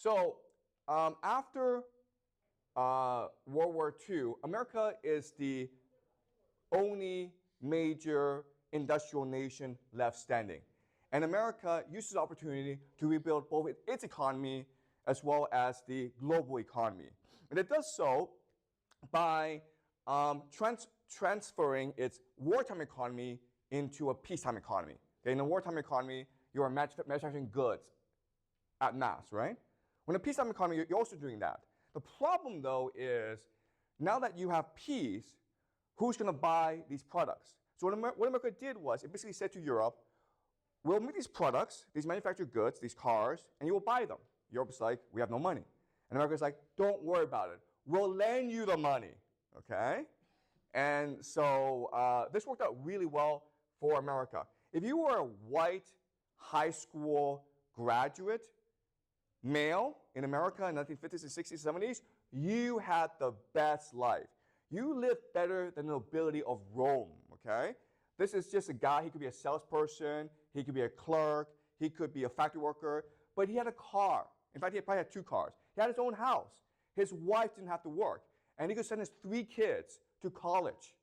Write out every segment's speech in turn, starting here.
So after World War II, America is the only major industrial nation left standing. And America uses the opportunity to rebuild both its economy as well as the global economy. And it does so by transferring its wartime economy into a peacetime economy. Okay, in a wartime economy, you are manufacturing goods at mass, right? When a peacetime economy, you're also doing that. The problem, though, is now that you have peace, who's going to buy these products? So what America did was it basically said to Europe, we'll make these products, these manufactured goods, these cars, and you will buy them. Europe's like, we have no money. And America's like, don't worry about it. We'll lend you the money, okay? And so this worked out really well for America. If you were a white high school graduate, male in America in the 1950s and 60s, 70s, you had the best life. You lived better than the nobility of Rome, okay? This is just a guy, he could be a salesperson, he could be a clerk, he could be a factory worker, but he had a car. In fact, he probably had 2 cars. He had his own house. His wife didn't have to work, and he could send his 3 kids to college.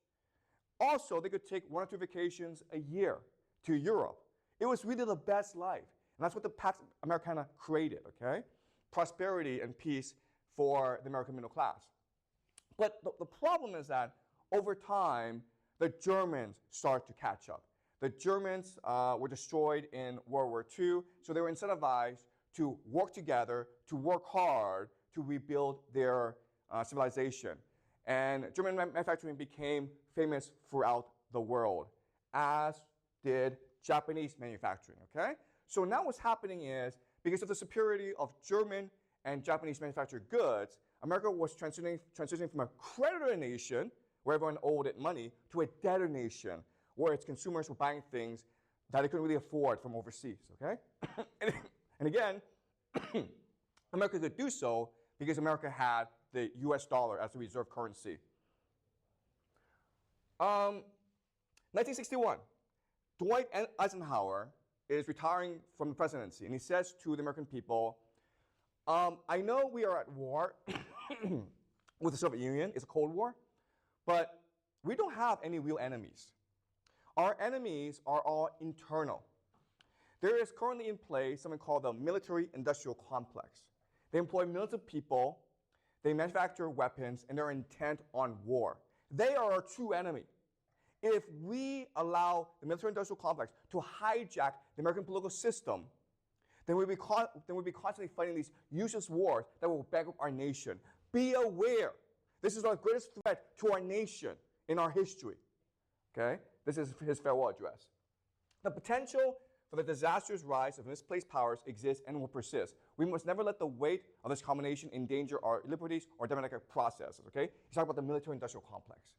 Also, they could take 1 or 2 vacations a year to Europe. It was really the best life. And that's what the Pax Americana created, okay? Prosperity and peace for the American middle class. But the problem is that over time, the Germans started to catch up. The Germans were destroyed in World War II, so they were incentivized to work together, to work hard, to rebuild their civilization. And German manufacturing became famous throughout the world, as did Japanese manufacturing, okay? So now what's happening is, because of the superiority of German and Japanese manufactured goods, America was transitioning from a creditor nation, where everyone owed it money, to a debtor nation, where its consumers were buying things that they couldn't really afford from overseas, okay? And again, America could do so because America had the US dollar as the reserve currency. 1961, Dwight Eisenhower is retiring from the presidency, and he says to the American people, I know we are at war with the Soviet Union, it's a Cold War, but we don't have any real enemies. Our enemies are all internal. There is currently in place something called the military-industrial complex. They employ millions of people, they manufacture weapons, and they're intent on war. They are our true enemy. If we allow the military-industrial complex to hijack the American political system, then we'll be constantly fighting these useless wars that will bankrupt our nation. Be aware. This is our greatest threat to our nation in our history. Okay? This is his farewell address. The potential for the disastrous rise of misplaced powers exists and will persist. We must never let the weight of this combination endanger our liberties or democratic processes. Okay? He's talking about the military-industrial complex.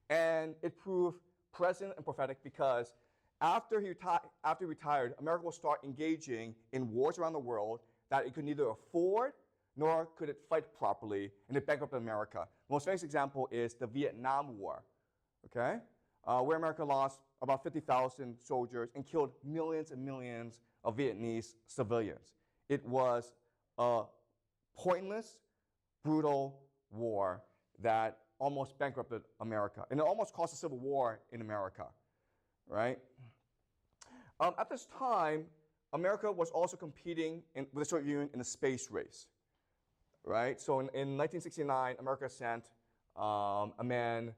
And it proved present and prophetic because after he retired, America will start engaging in wars around the world that it could neither afford nor could it fight properly, and it bankrupted America. The most famous example is the Vietnam War, okay? Where America lost about 50,000 soldiers and killed millions and millions of Vietnamese civilians. It was a pointless, brutal war that almost bankrupted America, and it almost caused a civil war in America, right? At this time, America was also competing with the Soviet Union in a space race, right? So in 1969, America sent a man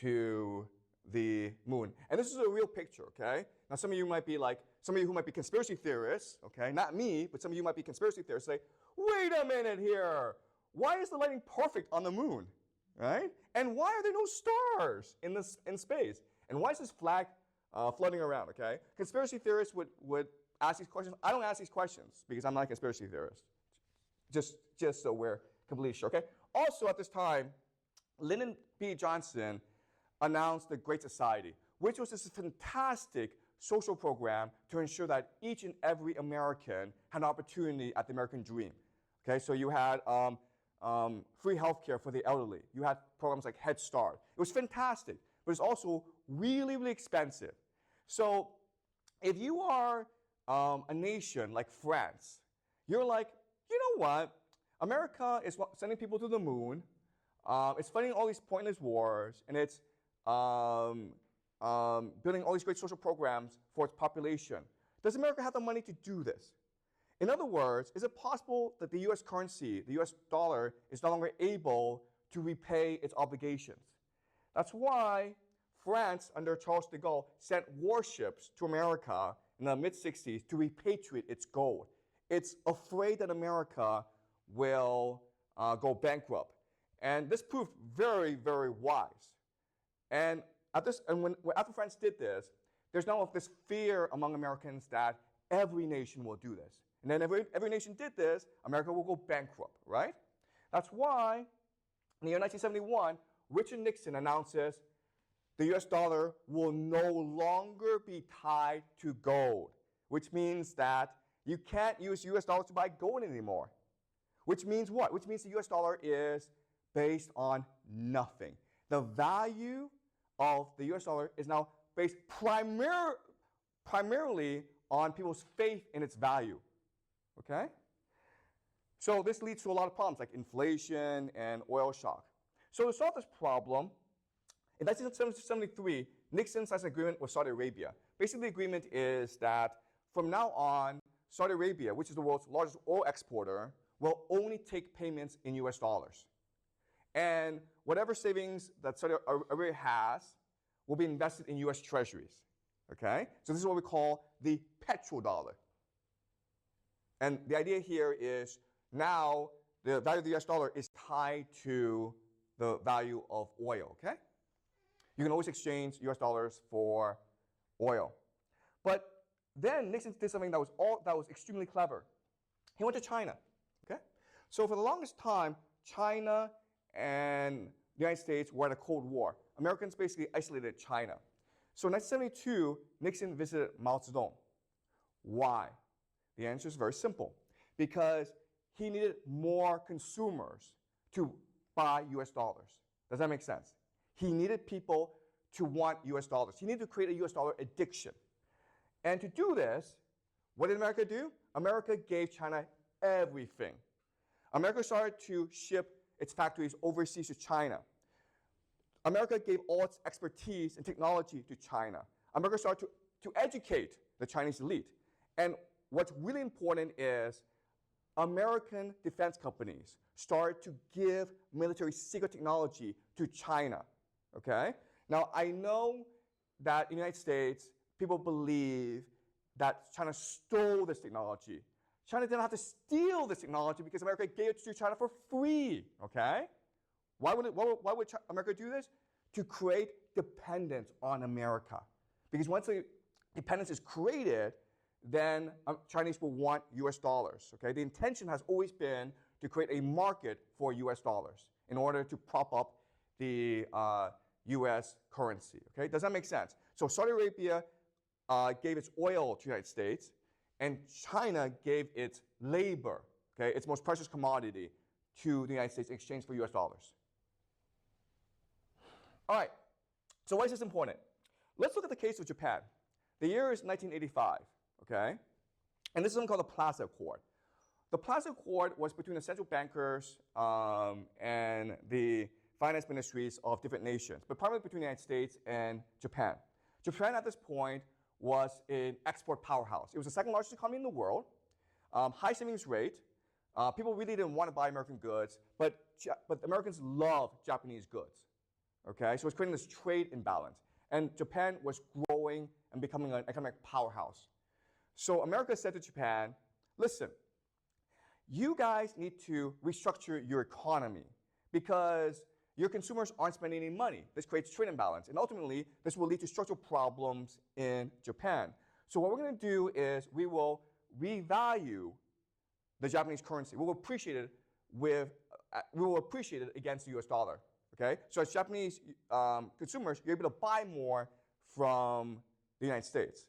to the moon. And this is a real picture, okay? Now some of you might be like, some of you who might be conspiracy theorists, okay? Not me, but some of you might be conspiracy theorists say, wait a minute here. Why is the lighting perfect on the moon, right? And why are there no stars in space? And why is this flag floating around, okay? Conspiracy theorists would ask these questions. I don't ask these questions because I'm not a conspiracy theorist. Just so we're completely sure, okay? Also at this time, Lyndon B. Johnson announced the Great Society, which was this fantastic social program to ensure that each and every American had an opportunity at the American dream. Okay, so you had free healthcare for the elderly. You had programs like Head Start. It was fantastic, but it's also really, really expensive. So if you are a nation like France, you're like you know what? America is sending people to the moon. It's fighting all these pointless wars, and it's building all these great social programs for its population. Does America have the money to do this? In other words, is it possible that the US currency, the US dollar, is no longer able to repay its obligations? That's why France, under Charles de Gaulle, sent warships to America in the mid-60s to repatriate its gold. It's afraid that America will go bankrupt. And this proved very, very wise. And after France did this, there's now this fear among Americans that every nation will do this. And then every nation did this, America will go bankrupt, right? That's why in the year 1971, Richard Nixon announces the US dollar will no longer be tied to gold, which means that you can't use US dollars to buy gold anymore. Which means what? Which means the US dollar is based on nothing. The value of the US dollar is now based primarily on people's faith in its value. Okay? So this leads to a lot of problems like inflation and oil shock. So to solve this problem, in 1973, Nixon signs an agreement with Saudi Arabia. Basically, the agreement is that from now on, Saudi Arabia, which is the world's largest oil exporter, will only take payments in US dollars. And whatever savings that Saudi Arabia has will be invested in US treasuries. Okay? So this is what we call the petrodollar. And the idea here is now the value of the US dollar is tied to the value of oil, okay? You can always exchange US dollars for oil. But then Nixon did something that was extremely clever. He went to China, okay? So for the longest time, China and the United States were at a Cold War. Americans basically isolated China. So in 1972, Nixon visited Mao Zedong. Why? The answer is very simple. Because he needed more consumers to buy US dollars. Does that make sense? He needed people to want US dollars. He needed to create a US dollar addiction. And to do this, what did America do? America gave China everything. America started to ship its factories overseas to China. America gave all its expertise and technology to China. America started to educate the Chinese elite. And what's really important is American defense companies started to give military secret technology to China, okay? Now, I know that in the United States, people believe that China stole this technology. China didn't have to steal this technology because America gave it to China for free, okay? Why would America do this? To create dependence on America. Because once the dependence is created, then Chinese will want US dollars, okay? The intention has always been to create a market for US dollars in order to prop up the US currency, okay? Does that make sense? So Saudi Arabia gave its oil to the United States, and China gave its labor, okay, its most precious commodity, to the United States in exchange for US dollars. All right, so why is this important? Let's look at the case of Japan. The year is 1985, okay? And this is something called the Plaza Accord. The Plaza Accord was between the central bankers and the finance ministries of different nations, but primarily between the United States and Japan. Japan at this point was an export powerhouse. It was the second largest economy in the world, high savings rate. People really didn't want to buy American goods, but Americans love Japanese goods. Okay, so it's creating this trade imbalance. And Japan was growing and becoming an economic powerhouse. So America said to Japan, listen, you guys need to restructure your economy because your consumers aren't spending any money. This creates trade imbalance. And ultimately, this will lead to structural problems in Japan. So what we're going to do is we will revalue the Japanese currency. We will appreciate it against the US dollar. Okay? So as Japanese consumers, you're able to buy more from the United States.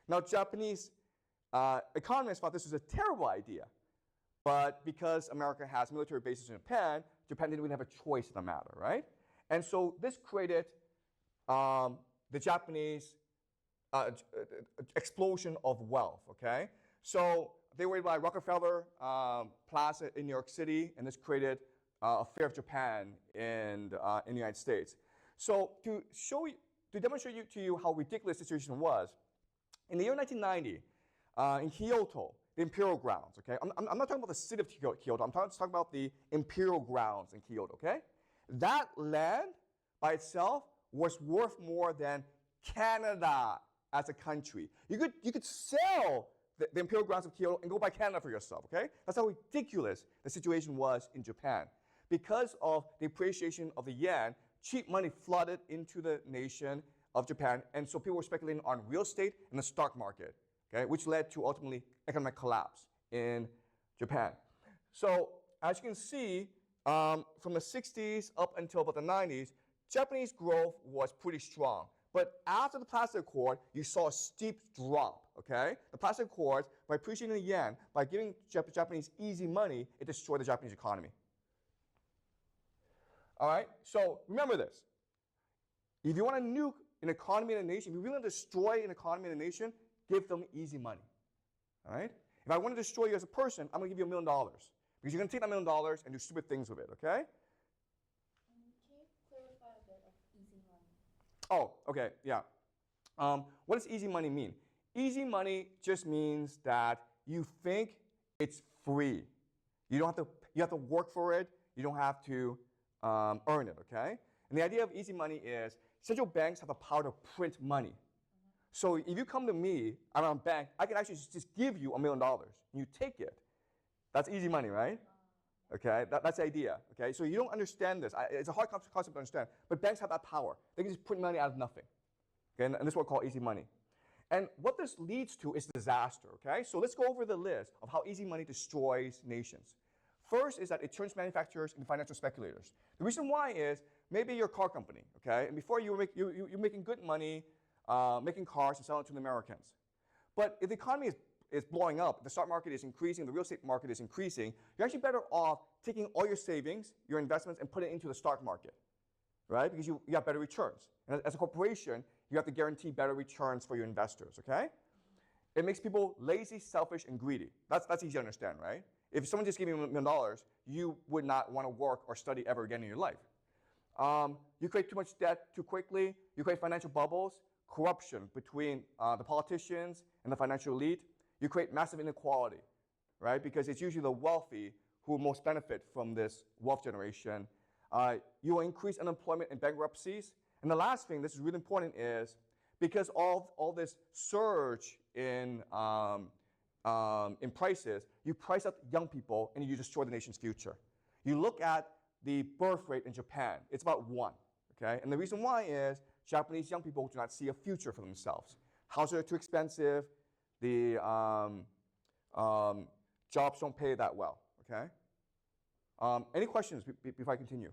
Now, Japanese economists thought this was a terrible idea. But because America has military bases in Japan, Japan didn't even have a choice in the matter, right? And so this created the Japanese explosion of wealth, okay? So they were by Rockefeller Plaza in New York City, and this created a Fair of Japan in the United States. So to demonstrate to you how ridiculous the situation was, in the year 1990, in Kyoto, the imperial grounds, okay? I'm not talking about the city of Kyoto. I'm talking about the imperial grounds in Kyoto, okay? That land by itself was worth more than Canada as a country. You could sell the imperial grounds of Kyoto and go buy Canada for yourself, okay? That's how ridiculous the situation was in Japan. Because of the appreciation of the yen, cheap money flooded into the nation of Japan, and so people were speculating on real estate and the stock market, okay, which led to ultimately economic collapse in Japan. So as you can see, from the 60s up until about the 90s, Japanese growth was pretty strong. But after the Plaza Accord, you saw a steep drop, okay? The Plaza Accords, by appreciating the yen, by giving Japanese easy money, it destroyed the Japanese economy. All right, so remember this. If you want to nuke an economy in a nation, if you really want to destroy an economy in a nation, give them easy money, all right? If I want to destroy you as a person, I'm going to give you $1 million because you're going to take that $1 million and do stupid things with it, okay? Can you clarify a bit of easy money? Oh, okay, yeah. What does easy money mean? Easy money just means that you think it's free. You have to work for it. You don't have to earn it, okay? And the idea of easy money is central banks have the power to print money. So if you come to me, I'm a bank, I can actually just give you $1 million. And you take it. That's easy money, right? Okay, that's the idea. Okay, so you don't understand this. It's a hard concept to understand. But banks have that power. They can just print money out of nothing. Okay, and this is what we call easy money. And what this leads to is disaster. Okay, so let's go over the list of how easy money destroys nations. First is that it turns manufacturers into financial speculators. The reason why is maybe you're a car company, okay, and before you're making good money making cars and selling it to the Americans. But if the economy is blowing up, the stock market is increasing, the real estate market is increasing, you're actually better off taking all your savings, your investments, and put it into the stock market, right? Because you have better returns. And as a corporation, you have to guarantee better returns for your investors, okay? It makes people lazy, selfish, and greedy. That's easy to understand, right? If someone just gave you $1 million, you would not want to work or study ever again in your life. You create too much debt too quickly. You create financial bubbles, corruption between the politicians and the financial elite. You create massive inequality, right? Because it's usually the wealthy who most benefit from this wealth generation. You will increase unemployment and bankruptcies. And the last thing, this is really important, is because all this surge in prices, you price out young people and you destroy the nation's future. You look at the birth rate in Japan, it's about 1, okay? And the reason why is Japanese young people do not see a future for themselves. Houses are too expensive, the jobs don't pay that well, okay? Any questions before I continue?